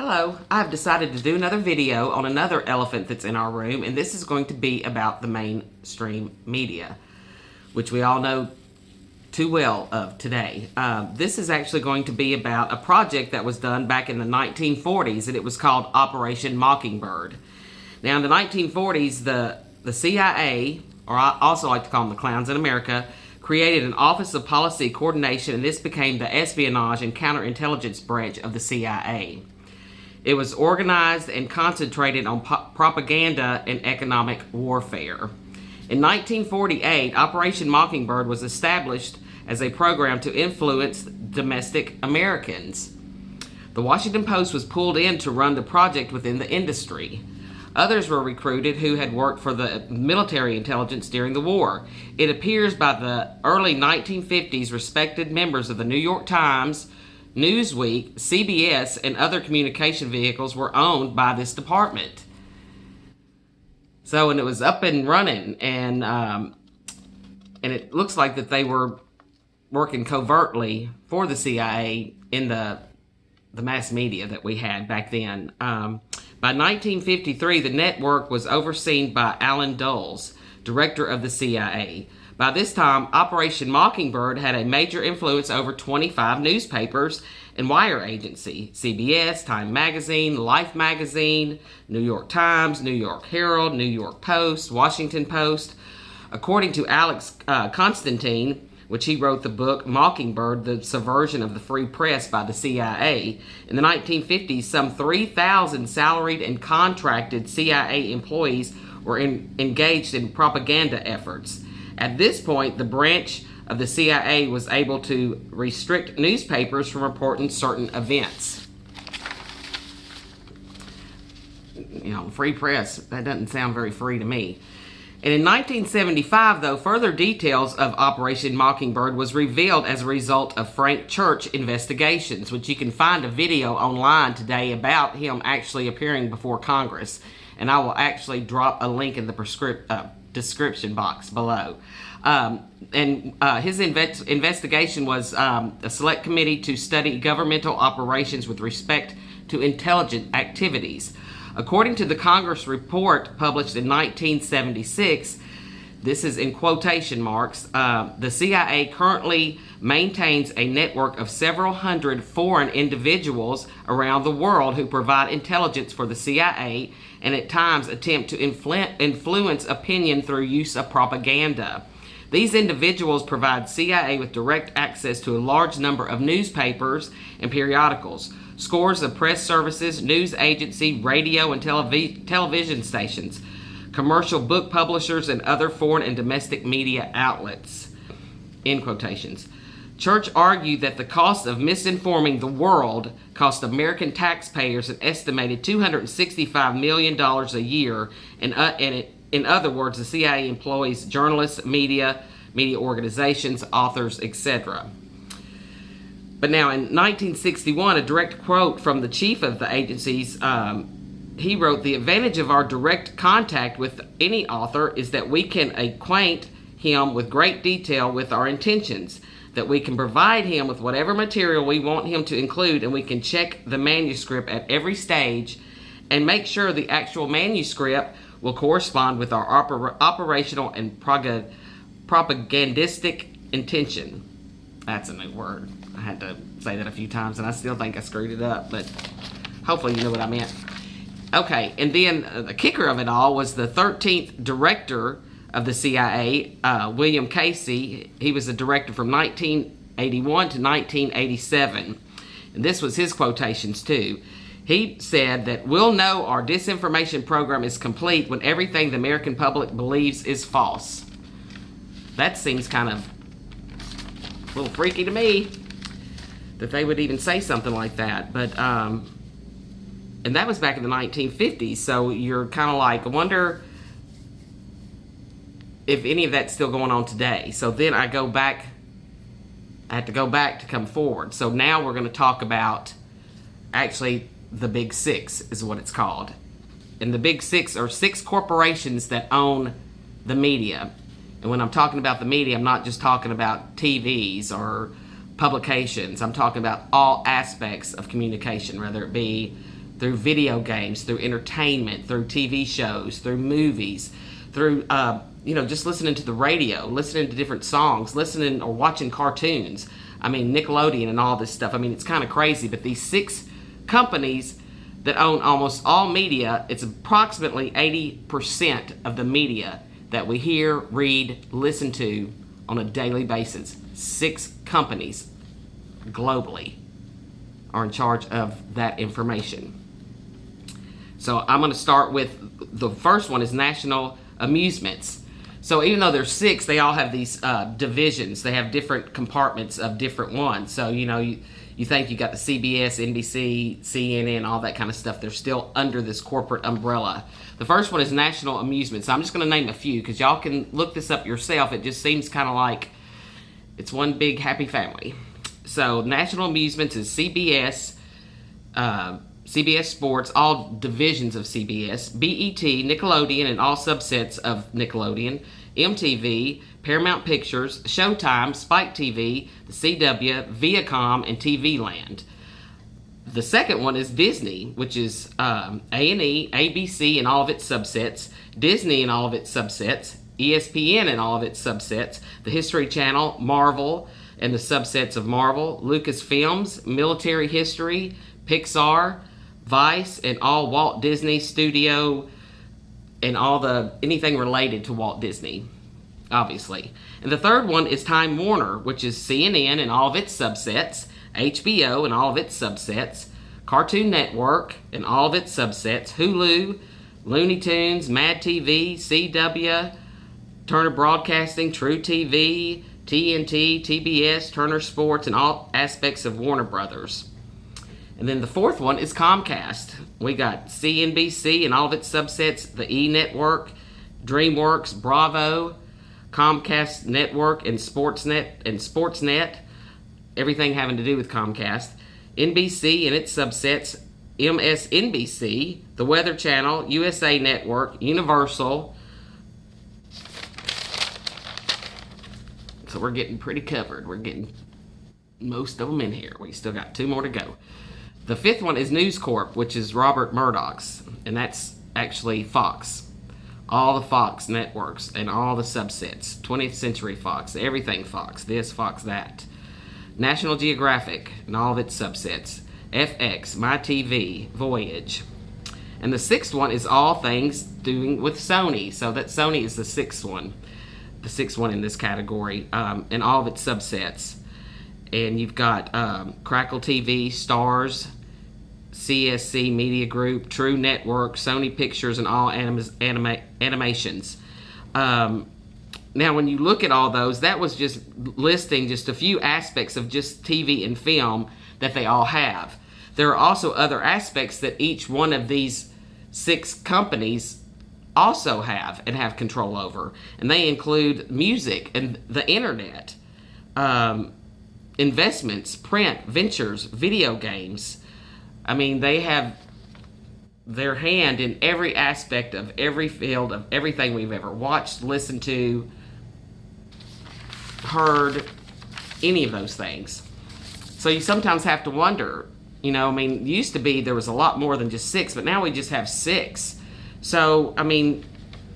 Hello, I've decided to do another video on another elephant that's in our room, and this is going to be about the mainstream media, which we all know too well of today. This is actually going to be about a project that was done back in the 1940s, and it was called Operation Mockingbird. Now, in the 1940s, the CIA, or I also like to call them the clowns in America, created an Office of Policy Coordination, and this became the espionage and counterintelligence branch of the CIA. It was organized and concentrated on propaganda and economic warfare. In 1948, Operation Mockingbird was established as a program to influence domestic Americans. The Washington Post was pulled in to run the project within the industry. Others were recruited who had worked for the military intelligence during the war. It appears by the early 1950s, respected members of the New York Times, Newsweek, CBS, and other communication vehicles were owned by this department. So, and it was up and running, and it looks like that they were working covertly for the CIA in the mass media that we had back then. By 1953, the network was overseen by Allen Dulles, director of the CIA. By this time, Operation Mockingbird had a major influence over 25 newspapers and wire agency: CBS, Time Magazine, Life Magazine, New York Times, New York Herald, New York Post, Washington Post. According to Alex Constantine, which he wrote the book Mockingbird, The Subversion of the Free Press by the CIA, in the 1950s, some 3,000 salaried and contracted CIA employees were engaged in propaganda efforts. At this point, the branch of the CIA was able to restrict newspapers from reporting certain events. You know, free press, that doesn't sound very free to me. And in 1975, though, further details of Operation Mockingbird was revealed as a result of Frank Church investigations, which you can find a video online today about him actually appearing before Congress. And I will actually drop a link in the description box below. His investigation was a select committee to study governmental operations with respect to intelligent activities. According to the Congress report published in 1976, this is in quotation marks, the CIA currently maintains a network of several hundred foreign individuals around the world who provide intelligence for the CIA and at times attempt to influence opinion through use of propaganda. These individuals provide CIA with direct access to a large number of newspapers and periodicals, scores of press services, news agency, radio and television stations, commercial book publishers, and other foreign and domestic media outlets. End quotations. Church argued that the cost of misinforming the world cost American taxpayers an estimated $265 million a year, and in other words, the CIA employs journalists, media organizations, authors, etc. But now in 1961, a direct quote from the chief of the agencies, he wrote, "The advantage of our direct contact with any author is that we can acquaint him with great detail with our intentions, that we can provide him with whatever material we want him to include, and we can check the manuscript at every stage and make sure the actual manuscript will correspond with our operational and propagandistic intention." That's a new word. I had to say that a few times, and I still think I screwed it up, but hopefully you know what I meant. Okay, and then the kicker of it all was the 13th director of the CIA, William Casey. He was the director from 1981 to 1987. And this was his quotations too. He said that we'll know our disinformation program is complete when everything the American public believes is false. That seems kind of a little freaky to me that they would even say something like that. But, and that was back in the 1950s. So you're kind of like, I wonder if any of that's still going on today. So then I had to go back to come forward. So now we're going to talk about actually the Big Six is what it's called. And the Big Six are 6 corporations that own the media. And when I'm talking about the media, I'm not just talking about TVs or publications. I'm talking about all aspects of communication, whether it be through video games, through entertainment, through TV shows, through movies, through just listening to the radio, listening to different songs, listening or watching cartoons. I mean, Nickelodeon and all this stuff. I mean, it's kind of crazy, but these 6 companies that own almost all media, it's approximately 80% of the media that we hear, read, listen to on a daily basis. 6 companies globally are in charge of that information. So I'm going to start with the first one is National Amusements. So even though there's 6, they all have these divisions. They have different compartments of different ones. So, you think you got the CBS, NBC, CNN, all that kind of stuff. They're still under this corporate umbrella. The first one is National Amusements. I'm just going to name a few because y'all can look this up yourself. It just seems kind of like it's one big happy family. So National Amusements is CBS, CBS Sports, all divisions of CBS, BET, Nickelodeon, and all subsets of Nickelodeon, MTV, Paramount Pictures, Showtime, Spike TV, the CW, Viacom, and TV Land. The second one is Disney, which is A&E, ABC, and all of its subsets, Disney and all of its subsets, ESPN and all of its subsets, the History Channel, Marvel, and the subsets of Marvel, Lucasfilms, Military History, Pixar, Vice, and all Walt Disney Studio, and anything related to Walt Disney, obviously. And the third one is Time Warner, which is CNN and all of its subsets, HBO and all of its subsets, Cartoon Network and all of its subsets, Hulu, Looney Tunes, Mad TV, CW, Turner Broadcasting, True TV, TNT, TBS, Turner Sports, and all aspects of Warner Brothers. And then the fourth one is Comcast. We got CNBC and all of its subsets, the E! Network, DreamWorks, Bravo, Comcast Network, and Sportsnet, everything having to do with Comcast, NBC and its subsets, MSNBC, the Weather Channel, USA Network, Universal. So we're getting pretty covered. We're getting most of them in here. We still got 2 more to go. The fifth one is News Corp, which is Robert Murdoch's, and that's actually Fox. All the Fox networks and all the subsets. 20th Century Fox, everything Fox, this, Fox, that. National Geographic and all of its subsets. FX, MyTV, Voyage. And the sixth one is all things doing with Sony. So that Sony is the sixth one. The sixth one in this category, and all of its subsets. And you've got Crackle TV, Stars, CSC Media Group, True Network, Sony Pictures, and all animations. Now, when you look at all those, that was just listing just a few aspects of just TV and film that they all have. There are also other aspects that each one of these 6 companies also have and have control over. And they include music and the internet, investments, print, ventures, video games. I mean, they have their hand in every aspect of every field of everything we've ever watched, listened to, heard, any of those things. So you sometimes have to wonder, used to be there was a lot more than just 6, but now we just have 6. So,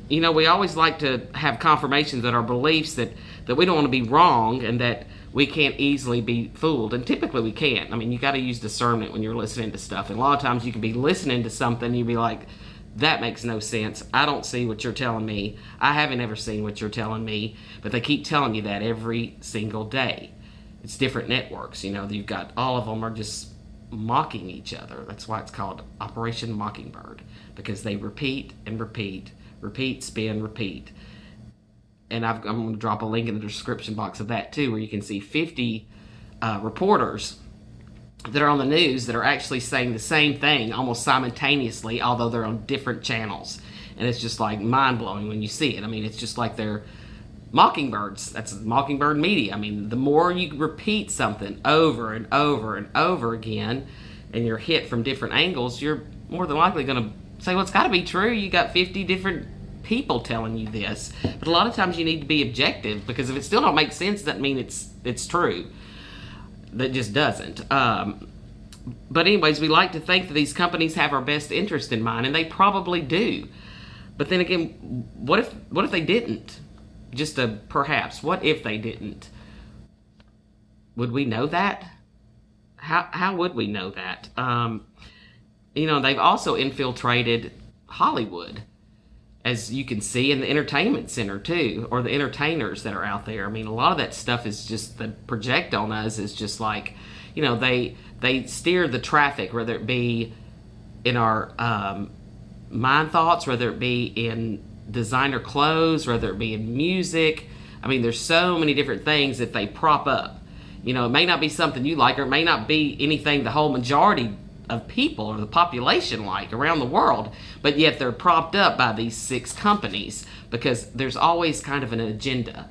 we always like to have confirmations that our beliefs that we don't want to be wrong and that we can't easily be fooled. And typically we can't. You got to use discernment when you're listening to stuff. And a lot of times you can be listening to something and you'll be like, that makes no sense. I don't see what you're telling me. I haven't ever seen what you're telling me. But they keep telling you that every single day. It's different networks. You've got all of them are just mocking each other. That's why it's called Operation Mockingbird. Because they repeat and repeat, spin, repeat. And I'm going to drop a link in the description box of that too, where you can see 50 reporters that are on the news that are actually saying the same thing almost simultaneously, although they're on different channels. And it's just like mind-blowing when you see it. It's just like they're mockingbirds. That's Mockingbird Media. The more you repeat something over and over and over again, and you're hit from different angles, you're more than likely going to say, well, it's got to be true. You got 50 different people telling you this. But a lot of times you need to be objective, because if it still don't make sense, that means it's true. That just doesn't. But anyways, we like to think that these companies have our best interest in mind, and they probably do. But then again, what if they didn't? Just a perhaps. What if they didn't? Would we know that? How would we know that? They've also infiltrated Hollywood, as you can see in the entertainment center too, or the entertainers that are out there. I mean, a lot of that stuff is just the project on us is just like, they steer the traffic, whether it be in our mind thoughts, whether it be in designer clothes, whether it be in music. I mean, there's so many different things that they prop up. It may not be something you like, or it may not be anything the whole majority of people or the population like around the world, but yet they're propped up by these 6 companies because there's always kind of an agenda.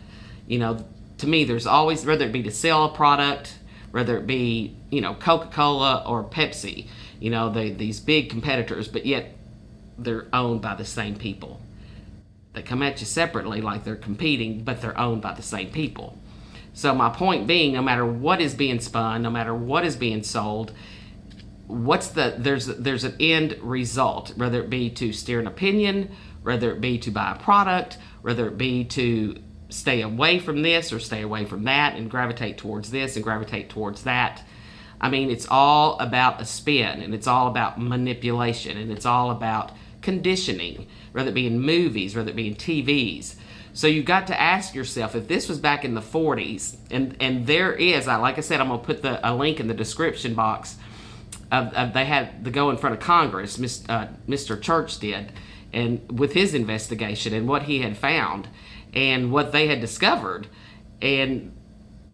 To me, there's always, whether it be to sell a product, whether it be, Coca-Cola or Pepsi, these big competitors, but yet they're owned by the same people. They come at you separately like they're competing, but they're owned by the same people. So my point being, no matter what is being spun, no matter what is being sold, there's an end result, whether it be to steer an opinion, whether it be to buy a product, whether it be to stay away from this or stay away from that and gravitate towards this and gravitate towards that. I mean, it's all about a spin, and it's all about manipulation, and it's all about conditioning, whether it be in movies, whether it be in TVs. So you've got to ask yourself, if this was back in the 40s, and there is, like I said, I'm going to put a link in the description box. They had to go in front of Congress, Mr. Church did, and with his investigation and what he had found and what they had discovered. And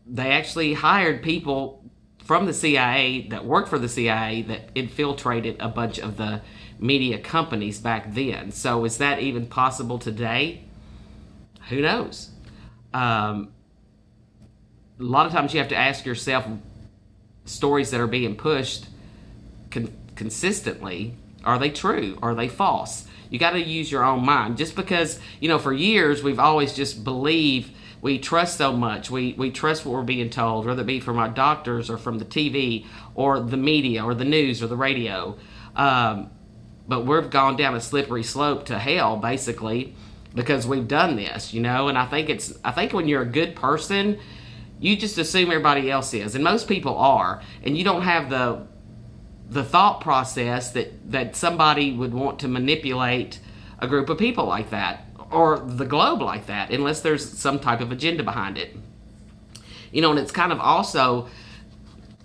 they actually hired people from the CIA that worked for the CIA that infiltrated a bunch of the media companies back then. So is that even possible today? Who knows? A lot of times you have to ask yourself, stories that are being pushed consistently, are they true? Are they false? You got to use your own mind. Just because, for years we've always just believed, we trust so much. We trust what we're being told, whether it be from our doctors or from the TV or the media or the news or the radio. But we've gone down a slippery slope to hell, basically, because we've done this, and I think when you're a good person, you just assume everybody else is, and most people are, and you don't have the thought process that somebody would want to manipulate a group of people like that, or the globe like that, unless there's some type of agenda behind it. And it's kind of also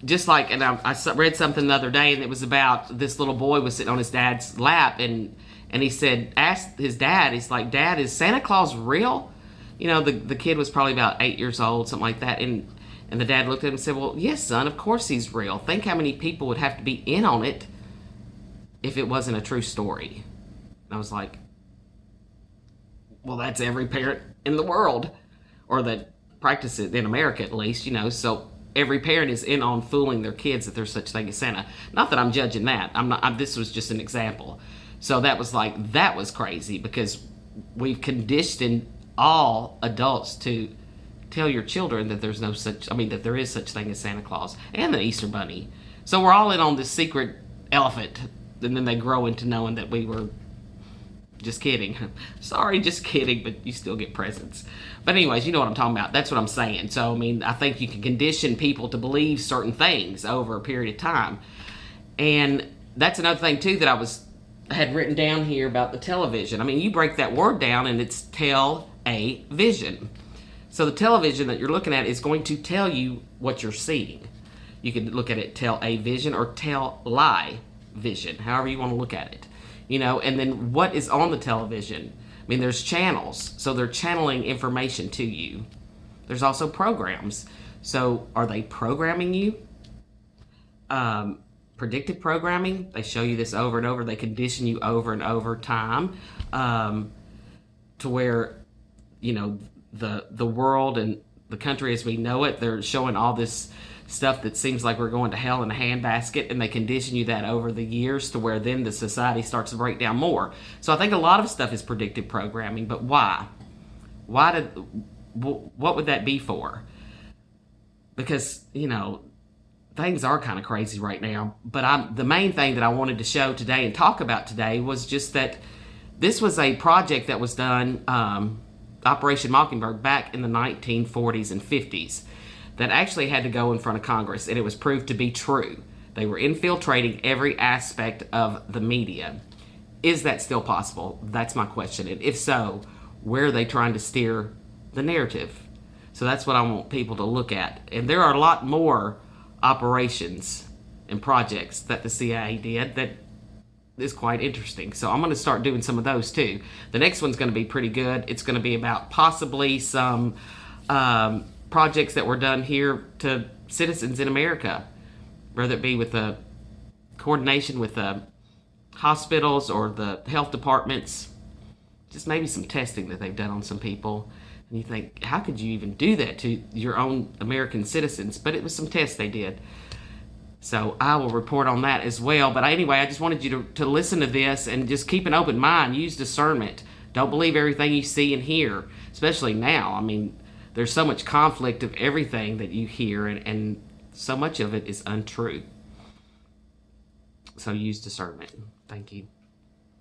just like, and I read something the other day, and it was about this little boy was sitting on his dad's lap, and he asked his dad, he's like, "Dad, is Santa Claus real?" The kid was probably about 8 years old, something like that, and the dad looked at him and said, "Well, yes, son, of course he's real. Think how many people would have to be in on it if it wasn't a true story." And I was like, well, that's every parent in the world, or that practices it in America at least, so every parent is in on fooling their kids that there's such thing as Santa. Not that I'm judging that. This was just an example. So that was crazy, because we've conditioned all adults to tell your children that that there is such thing as Santa Claus and the Easter Bunny. So we're all in on this secret elephant, and then they grow into knowing that we were just kidding. Sorry, just kidding, but you still get presents. But anyways, you know what I'm talking about. That's what I'm saying. So, I think you can condition people to believe certain things over a period of time. And that's another thing, too, that I had written down here about the television. You break that word down, and it's tell-a-vision. So the television that you're looking at is going to tell you what you're seeing. You can look at it tell-a-vision or tell-lie-vision, however you want to look at it. And then what is on the television? There's channels, so they're channeling information to you. There's also programs. So are they programming you? Predictive programming, they show you this over and over. They condition you over and over time to where, the world and the country as we know it, they're showing all this stuff that seems like we're going to hell in a handbasket, and they condition you that over the years to where then the society starts to break down more. So I think a lot of stuff is predictive programming, but why? What would that be for? Because, things are kind of crazy right now. But the main thing that I wanted to show today and talk about today was just that this was a project that was done, Operation Mockingbird, back in the 1940s and 50s, that actually had to go in front of Congress, and it was proved to be true. They were infiltrating every aspect of the media. Is that still possible? That's my question. And if so, where are they trying to steer the narrative? So that's what I want people to look at. And there are a lot more operations and projects that the CIA did that is quite interesting. So I'm going to start doing some of those too. The next one's going to be pretty good. It's going to be about possibly some projects that were done here to citizens in America, whether it be with the coordination with the hospitals or the health departments, just maybe some testing that they've done on some people. And you think, how could you even do that to your own American citizens? But it was some tests they did. So I will report on that as well. But anyway, I just wanted you to listen to this and just keep an open mind. Use discernment. Don't believe everything you see and hear, especially now. I mean, there's so much conflict of everything that you hear, and so much of it is untrue. So use discernment. Thank you.